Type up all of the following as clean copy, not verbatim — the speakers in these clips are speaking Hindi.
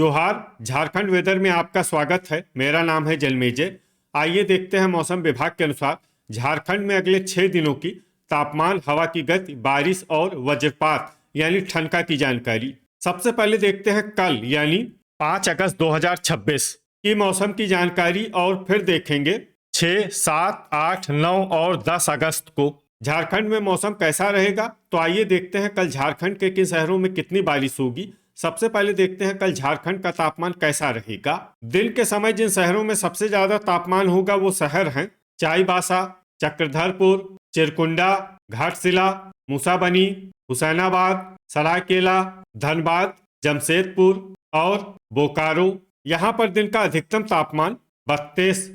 जोहार। झारखंड वेदर में आपका स्वागत है। मेरा नाम है जलमेजय। आइए देखते हैं मौसम विभाग के अनुसार झारखंड में अगले 6 दिनों की तापमान, हवा की गति, बारिश और वज्रपात यानी ठनका की जानकारी। सबसे पहले देखते हैं कल यानी 5 अगस्त 2026 की मौसम की जानकारी और फिर देखेंगे 6, 7, 8, 9 और 10 अगस्त को झारखंड में मौसम कैसा रहेगा। तो आइए देखते हैं कल झारखंड के किन शहरों में कितनी बारिश होगी। सबसे पहले देखते हैं कल झारखंड का तापमान कैसा रहेगा। दिन के समय जिन शहरों में सबसे ज्यादा तापमान होगा वो शहर हैं चाईबासा, चक्रधरपुर, चिरकुंडा, घाटशिला, मूसाबनी, हुसैनाबाद, सरायकेला, धनबाद, जमशेदपुर और बोकारो। यहाँ पर दिन का अधिकतम तापमान 32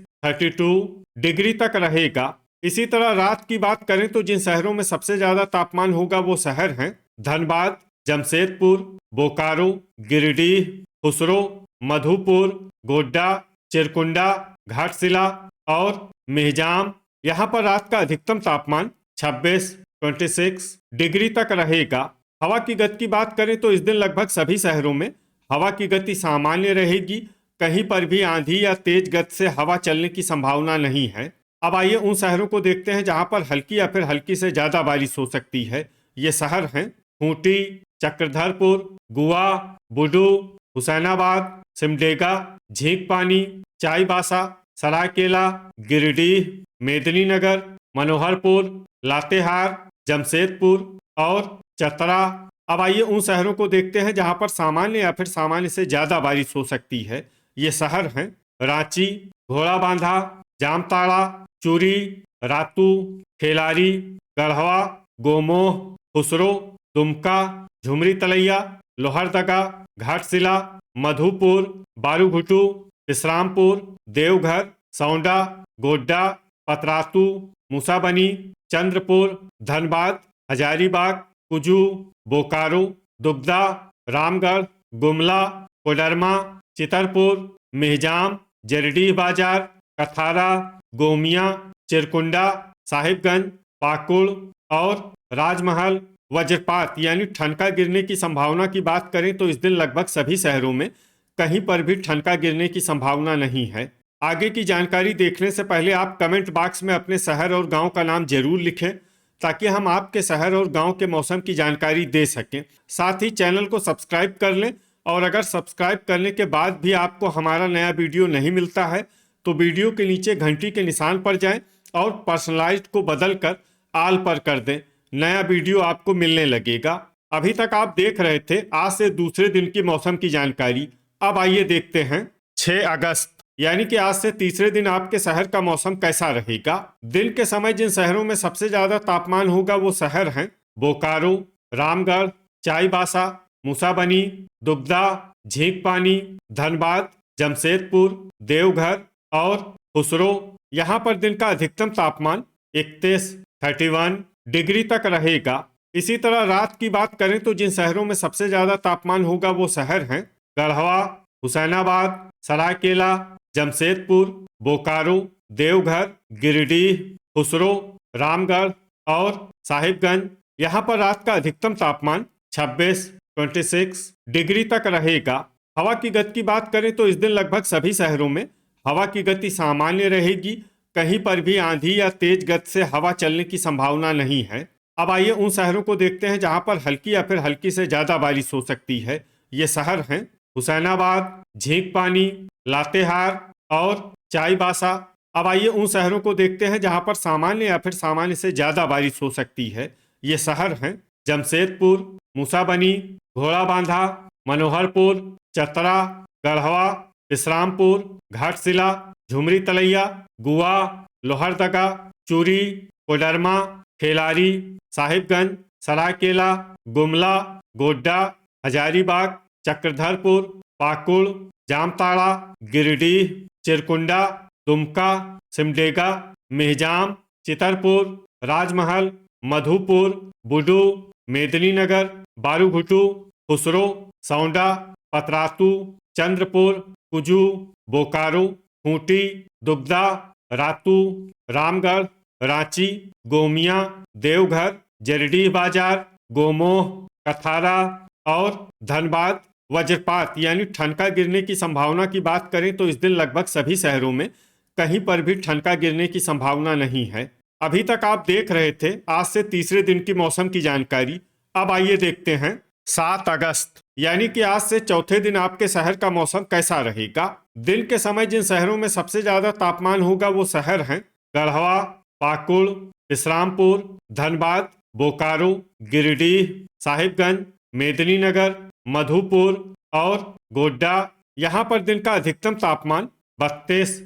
डिग्री तक रहेगा। इसी तरह रात की बात करें तो जिन शहरों में सबसे ज्यादा तापमान होगा वो शहर हैं धनबाद, जमशेदपुर, बोकारो, गिरिडीह, खुसरो, मधुपुर, गोड्डा, चिरकुंडा, घाटशिला और मेहजाम। यहाँ पर रात का अधिकतम तापमान 26 डिग्री तक रहेगा। हवा की गति की बात करें तो इस दिन लगभग सभी शहरों में हवा की गति सामान्य रहेगी। कहीं पर भी आंधी या तेज गति से हवा चलने की संभावना नहीं है। अब आइए उन शहरों को देखते हैं जहां पर हल्की या फिर हल्की से ज्यादा बारिश हो सकती है। ये शहर हैं खूंटी, चक्रधरपुर, गुआ, बुडू, हुसैनाबाद, सिमडेगा, झींकपानी, चाईबासा, सरायकेला, गिरिडीह, मेदिनीनगर, मनोहरपुर, लातेहार, जमशेदपुर और चतरा। अब आइए उन शहरों को देखते हैं जहां पर सामान्य या फिर सामान्य से ज्यादा बारिश हो सकती है। ये शहर हैं रांची, घोड़ाबांधा, जामताड़ा, चूरी, रातू, खेलारी, गढ़वा, गोमोह, खुसरो, दुमका, झुमरी तलैया, लोहरदगा, घाटशिला, मधुपुर, बारूघुटू, विश्रामपुर, देवघर, सौंडा, गोड्डा, पतरातू, मूसाबनी, चंद्रपुर, धनबाद, हजारीबाग, कुजू, बोकारो, दुगदा, रामगढ़, गुमला, कोडरमा, चितरपुर, मेहजाम, जरडीह बाजार, कथारा, गोमिया, चिरकुंडा, साहिबगंज, पाकुड़ और राजमहल। वज्रपात यानी ठनका गिरने की संभावना की बात करें तो इस दिन लगभग सभी शहरों में कहीं पर भी ठनका गिरने की संभावना नहीं है। आगे की जानकारी देखने से पहले आप कमेंट बॉक्स में अपने शहर और गांव का नाम जरूर लिखें ताकि हम आपके शहर और गांव के मौसम की जानकारी दे सकें। साथ ही चैनल को सब्सक्राइब कर लें और अगर सब्सक्राइब करने के बाद भी आपको हमारा नया वीडियो नहीं मिलता है तो वीडियो के नीचे घंटी के निशान पर जाएं और पर्सनलाइज्ड को बदलकर ऑल पर कर दें। नया वीडियो आपको मिलने लगेगा। अभी तक आप देख रहे थे आज से दूसरे दिन की मौसम की जानकारी। अब आइए देखते हैं 6 अगस्त यानी कि आज से तीसरे दिन आपके शहर का मौसम कैसा रहेगा। दिन के समय जिन शहरों में सबसे ज्यादा तापमान होगा वो शहर हैं बोकारो, रामगढ़, चाईबासा, मूसाबनी, दुगदा, झींकपानी, धनबाद, जमशेदपुर, देवघर और खुसरो। यहाँ पर दिन का अधिकतम तापमान 31 डिग्री तक रहेगा। इसी तरह रात की बात करें तो जिन शहरों में सबसे ज्यादा तापमान होगा वो शहर हैं गढ़वा, हुसैनाबाद, सरायकेला, जमशेदपुर, बोकारो, देवघर, गिरिडीह, खुसरो, रामगढ़ और साहिबगंज। यहाँ पर रात का अधिकतम तापमान 26 डिग्री तक रहेगा। हवा की गति की बात करें तो इस दिन लगभग सभी शहरों में हवा की गति सामान्य रहेगी। कहीं पर भी आंधी या तेज गति से हवा चलने की संभावना नहीं है। अब आइए उन शहरों को देखते हैं जहां पर हल्की या फिर हल्की से ज्यादा बारिश हो सकती है। ये शहर हैं हुसैनाबाद, झींकपानी, लातेहार और चाईबासा। अब आइए उन शहरों को देखते हैं जहां पर सामान्य या फिर सामान्य से ज्यादा बारिश हो सकती है। ये शहर हैं जमशेदपुर, मूसाबनी, घोड़ाबांधा, मनोहरपुर, चतरा, गढ़वा, विश्रामपुर, घाटशिला, झुमरी तलैया, गुआ, लोहरदगा, चूरी, कोडरमा, खेलारी, साहिबगंज, सरायकेला, गुमला, गोड्डा, हजारीबाग, चक्रधरपुर, पाकुड़, जामताड़ा, गिरिडीह, चिरकुंडा, दुमका, सिमडेगा, मेहजाम, चितरपुर, राजमहल, मधुपुर, बुडू, मेदिनीनगर, बारूघुटू, खुसरो, सौंडा, पतरातू, चंद्रपुर, कुजू, बोकारो, खूंटी, दुगदा, रातू, रामगढ़, रांची, गोमिया, देवघर, जरडीह बाजार, गोमोह, कथारा और धनबाद, वज्रपात यानी ठनका गिरने की संभावना की बात करें तो इस दिन लगभग सभी शहरों में कहीं पर भी ठनका गिरने की संभावना नहीं है। अभी तक आप देख रहे थे आज से तीसरे दिन की मौसम की जानकारी। अब आइए देखते हैं 7 अगस्त यानी कि आज से चौथे दिन आपके शहर का मौसम कैसा रहेगा। दिन के समय जिन शहरों में सबसे ज्यादा तापमान होगा वो शहर हैं गढ़वा, पाकुड़, इस्लामपुर, धनबाद, बोकारो, गिरिडीह, साहिबगंज, मेदिनीनगर, मधुपुर और गोड्डा। यहाँ पर दिन का अधिकतम तापमान 32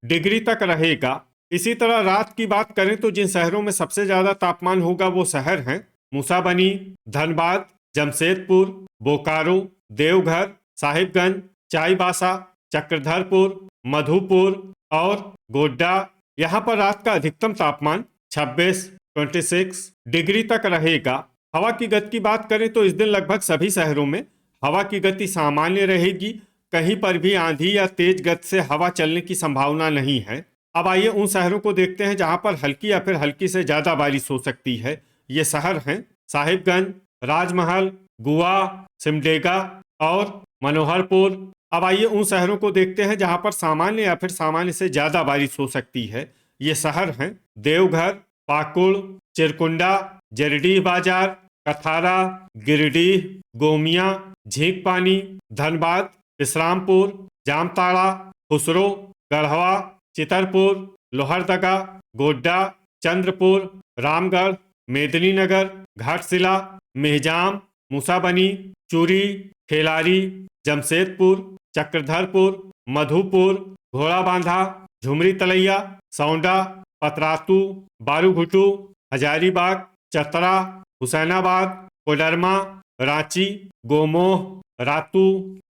डिग्री तक रहेगा। इसी तरह रात की बात करें तो जिन शहरों में सबसे ज्यादा तापमान होगा वो शहर हैं मूसाबनी, धनबाद, जमशेदपुर, बोकारो, देवघर, साहिबगंज, चाईबासा, चक्रधरपुर, मधुपुर और गोड्डा। यहाँ पर रात का अधिकतम तापमान 26 डिग्री तक रहेगा। हवा की गति की बात करें तो इस दिन लगभग सभी शहरों में हवा की गति सामान्य रहेगी। कहीं पर भी आंधी या तेज गति से हवा चलने की संभावना नहीं है। अब आइए उन शहरों को देखते हैं जहां पर हल्की या फिर हल्की से ज्यादा बारिश हो सकती है। ये शहर हैं साहिबगंज, राजमहल, गुआ, सिमडेगा और मनोहरपुर। अब आइए उन शहरों को देखते हैं जहां पर सामान्य या फिर सामान्य से ज्यादा बारिश हो सकती है। ये शहर हैं देवघर, पाकुड़, चिरकुंडा, जरडीह बाजार, कथारा, गिरिडीह, गोमिया, झींकपानी, धनबाद, इस्लामपुर, जामताड़ा, खुसरो, गढ़वा, चितरपुर, लोहरदगा, गोड्डा, चंद्रपुर, रामगढ़, मेदिनीनगर, घाटशिला, मेहजाम, मूसाबनी, चूरी, खेलारी, जमशेदपुर, चक्रधरपुर, मधुपुर, घोड़ाबांधा, झुमरी तलैया, सौंडा, पतरातू, बारूघुटू, हजारीबाग, चतरा, हुसैनाबाद, कोडरमा, रांची, गोमोह, रातू,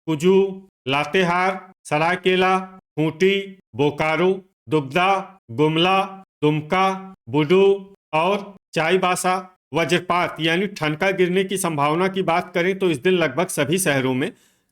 कुजू, लातेहार, सरायकेला, खूंटी, बोकारो, दुगदा, गुमला, दुमका, बुडू और चाईबासा। वज्रपात यानी ठनका गिरने की संभावना की बात करें तो इस दिन लगभग सभी शहरों में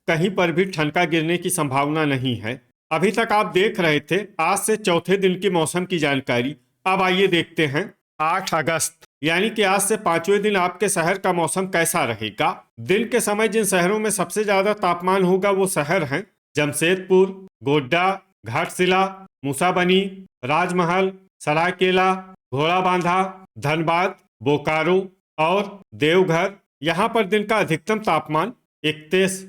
कहीं पर भी ठनका गिरने की संभावना नहीं है। अभी तक आप देख रहे थे आज से चौथे दिन की मौसम की जानकारी। अब आइए देखते हैं 8 अगस्त यानी कि आज से पांचवें दिन आपके शहर का मौसम कैसा रहेगा। दिन के समय जिन शहरों में सबसे ज्यादा तापमान होगा वो शहर हैं जमशेदपुर, गोड्डा, घाटशिला, मूसाबनी, राजमहल, सरायकेला, घोड़ाबांधा, धनबाद, बोकारो और देवघर। यहाँ पर दिन का अधिकतम तापमान 31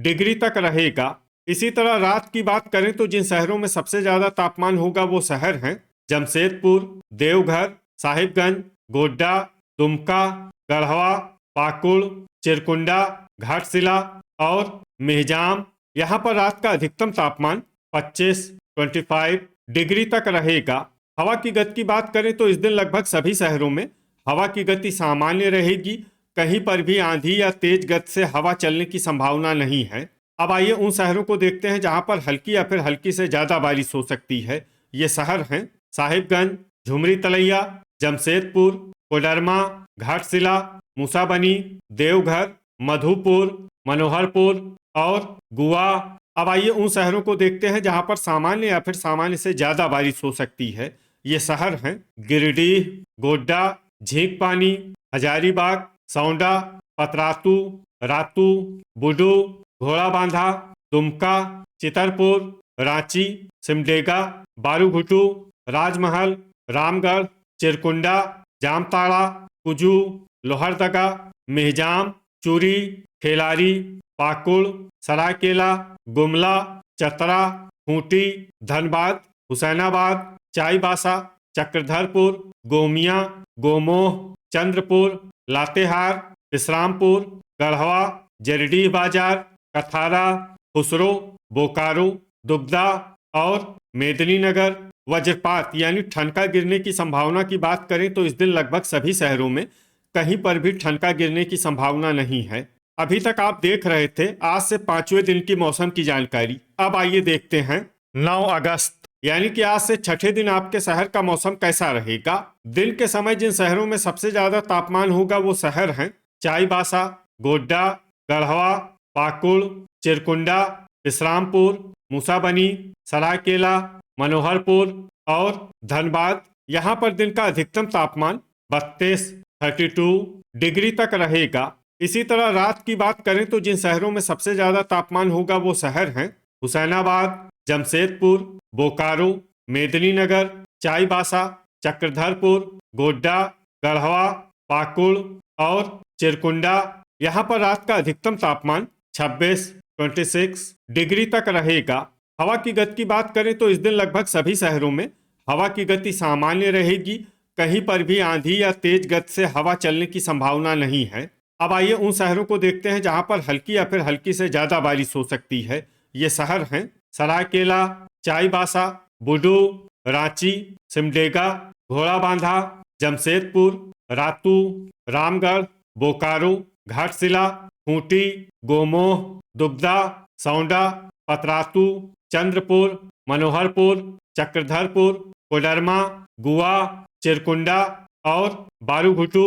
डिग्री तक रहेगा। इसी तरह रात की बात करें तो जिन शहरों में सबसे ज्यादा तापमान होगा वो शहर हैं जमशेदपुर, देवघर, साहिबगंज, गोड्डा, दुमका, गढ़वा, पाकुड़, चिरकुंडा, घाटशिला और मेहजाम। यहाँ पर रात का अधिकतम तापमान 25 डिग्री तक रहेगा। हवा की गति की बात करें तो इस दिन लगभग सभी शहरों में हवा की गति सामान्य रहेगी। कहीं पर भी आंधी या तेज गति से हवा चलने की संभावना नहीं है। अब आइए उन शहरों को देखते हैं जहां पर हल्की या फिर हल्की से ज्यादा बारिश हो सकती है। ये शहर हैं साहिबगंज, झुमरी तलैया, जमशेदपुर, कोडरमा, घाटशिला, मूसाबनी, देवघर, मधुपुर, मनोहरपुर और गुआ। अब आइए उन शहरों को देखते हैं जहां पर सामान्य या फिर सामान्य से ज्यादा बारिश हो सकती है। ये शहर हैं गिरिडीह, गोड्डा, झींकपानी, हजारीबाग, सौंडा, पतरातू, रातू, बुडू, घोड़ाबांधा, दुमका, चितरपुर, रांची, सिमडेगा, बारूघुटू, राजमहल, रामगढ़, चिरकुंडा, जामताड़ा, कुजू, लोहरदगा, मेहजाम, चूरी, खेलारी, पाकुड़, सरायकेला, गुमला, चतरा, खूंटी, धनबाद, हुसैनाबाद, चाईबासा, चक्रधरपुर, गोमिया, गोमोह, चंद्रपुर, लातेहार, इस्लामपुर, गढ़वा, जरडीह बाजार, कथारा, खुसरो, बोकारो, दुगदा और मेदिनीनगर। वज्रपात यानी ठनका गिरने की संभावना की बात करें तो इस दिन लगभग सभी शहरों में कहीं पर भी ठनका गिरने की संभावना नहीं है। अभी तक आप देख रहे थे आज से पांचवें दिन की मौसम की जानकारी। अब आइए देखते हैं 9 अगस्त यानी कि आज से छठे दिन आपके शहर का मौसम कैसा रहेगा। दिन के समय जिन शहरों में सबसे ज्यादा तापमान होगा वो शहर हैं चाईबासा, गोड्डा, गढ़वा, पाकुड़, चिरकुंडा, इस्लामपुर, मूसाबनी, सरायकेला, मनोहरपुर और धनबाद। यहाँ पर दिन का अधिकतम तापमान 32 डिग्री तक रहेगा। इसी तरह रात की बात करें तो जिन शहरों में सबसे ज्यादा तापमान होगा वो शहर हैं हुसैनाबाद, जमशेदपुर, बोकारो, मेदिनीनगर, चाईबासा, चक्रधरपुर, गोड्डा, गढ़वा, पाकुड़ और चिरकुंडा। यहाँ पर रात का अधिकतम तापमान 26 डिग्री तक रहेगा। हवा की गति की बात करें तो इस दिन लगभग सभी शहरों में हवा की गति सामान्य रहेगी। कहीं पर भी आंधी या तेज गति से हवा चलने की संभावना नहीं है। अब आइए उन शहरों को देखते हैं जहां पर हल्की या फिर हल्की से ज्यादा बारिश हो सकती है। ये शहर हैं सरायकेला, चाईबासा, बुडू, रांची, सिमडेगा, घोड़ाबांधा, जमशेदपुर, रातू, रामगढ़, बोकारो, घाटशिला, खूंटी, गोमोह, दुबदा, सौंडा, पतरातू, चंद्रपुर, मनोहरपुर, चक्रधरपुर, कोडरमा, गुआ, चिरकुंडा और बारूघुटू।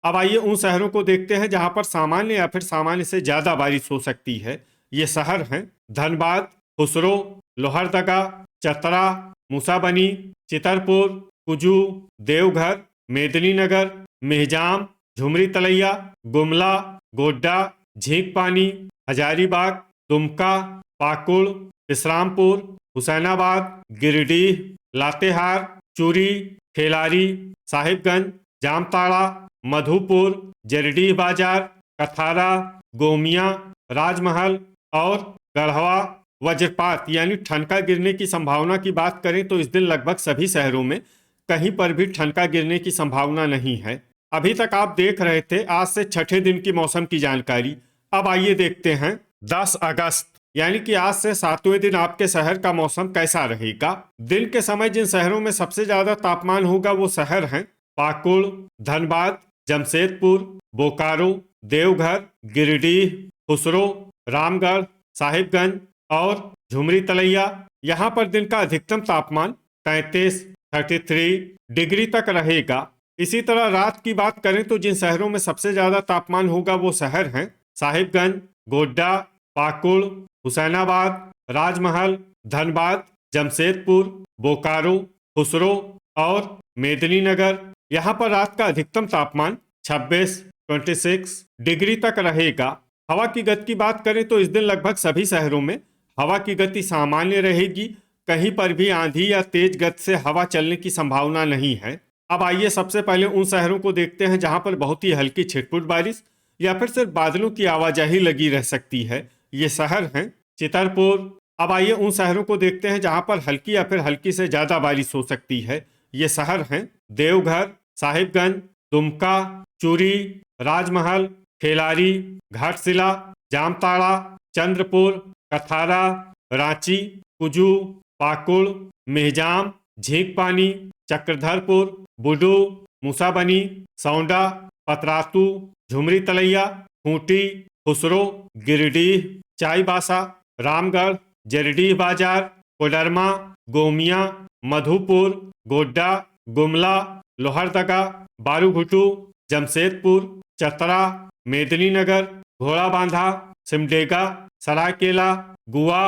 अब आइए उन शहरों को देखते हैं जहां पर सामान्य या फिर सामान्य से ज्यादा बारिश हो सकती है। ये शहर हैं धनबाद, खुसरो, लोहरदगा, चतरा, मूसाबनी, चितरपुर, कुजू, देवघर, मेदिनीनगर, मेहजाम, झुमरी तलैया, गुमला, गोड्डा, झींकपानी, हजारीबाग, दुमका, पाकुड़, विश्रामपुर, हुसैनाबाद, गिरिडीह, लातेहार, चूरी, खेलारी, साहिबगंज, जामताड़ा, मधुपुर, जरडीह बाजार, कथारा, गोमिया, राजमहल और गढ़वा। वज्रपात यानी ठनका गिरने की संभावना की बात करें तो इस दिन लगभग सभी शहरों में कहीं पर भी ठनका गिरने की संभावना नहीं है। अभी तक आप देख रहे थे आज से छठे दिन की मौसम की जानकारी। अब आइए देखते हैं 10 अगस्त यानी कि आज से 7वें दिन आपके शहर का मौसम कैसा रहेगा। दिन के समय जिन शहरों में सबसे ज्यादा तापमान होगा वो शहर हैं पाकुड़, धनबाद, जमशेदपुर, बोकारो, देवघर, गिरिडीह, खुसरो, रामगढ़, साहिबगंज और झुमरी तलैया। यहाँ पर दिन का अधिकतम तापमान 33 डिग्री तक रहेगा। इसी तरह रात की बात करें तो जिन शहरों में सबसे ज्यादा तापमान होगा वो शहर हैं साहिबगंज, गोड्डा, पाकुड़, हुसैनाबाद, राजमहल, धनबाद, जमशेदपुर, बोकारो, खुसरो और मेदिनीनगर। यहाँ पर रात का अधिकतम तापमान 26 डिग्री तक रहेगा। हवा की गति की बात करें तो इस दिन लगभग सभी शहरों में हवा की गति सामान्य रहेगी। कहीं पर भी आंधी या तेज गति से हवा चलने की संभावना नहीं है। अब आइए सबसे पहले उन शहरों को देखते हैं जहां पर बहुत ही हल्की छिटपुट बारिश या फिर सिर्फ बादलों की आवाजाही लगी रह सकती है। ये शहर हैं चितरपुर। अब आइए उन शहरों को देखते हैं जहां पर हल्की या फिर हल्की से ज्यादा बारिश हो सकती है। ये शहर हैं देवघर, साहिबगंज, दुमका, चूरी, राजमहल, खेलारी, घाटशिला, जामताड़ा, चंद्रपुर, कथारा, रांची, कुजू, पाकुड़, मेहजाम, झींकपानी, चक्रधरपुर, बुडू, मूसाबनी, सौंडा, पतरातू, झुमरी तलैया, खूंटी, खुसरो, गिरिडीह, चाईबासा, रामगढ़, जरडीह बाजार, कोडरमा, गोमिया, मधुपुर, गोड्डा, गुमला, लोहरदगा, बारूघुटू, जमशेदपुर, चतरा, मेदिनीनगर, घोड़ाबांधा, सिमडेगा, सरायकेला, गुआ,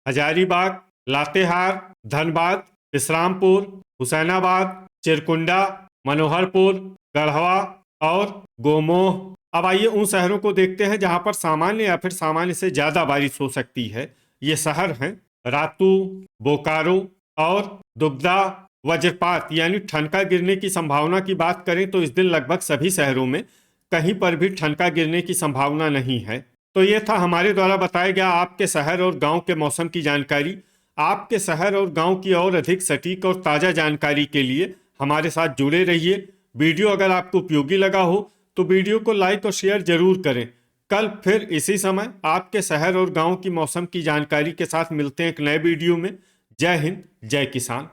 हजारीबाग, लातेहार, धनबाद, विश्रामपुर, हुसैनाबाद, चिरकुंडा, मनोहरपुर, गढ़वा और गोमोह। अब आइए उन शहरों को देखते हैं जहां पर सामान्य या फिर सामान्य से ज्यादा बारिश हो सकती है। ये शहर हैं रातू, बोकारो और दुबदा। वज्रपात यानी ठनका गिरने की संभावना की बात करें तो इस दिन लगभग सभी शहरों में कहीं पर भी ठनका गिरने की संभावना नहीं है। तो ये था हमारे द्वारा बताया गया आपके शहर और गांव के मौसम की जानकारी। आपके शहर और गांव की और अधिक सटीक और ताज़ा जानकारी के लिए हमारे साथ जुड़े रहिए। वीडियो अगर आपको उपयोगी लगा हो तो वीडियो को लाइक और शेयर जरूर करें। कल फिर इसी समय आपके शहर और गांव की मौसम की जानकारी के साथ मिलते हैं एक नए वीडियो में। जय हिंद, जय किसान।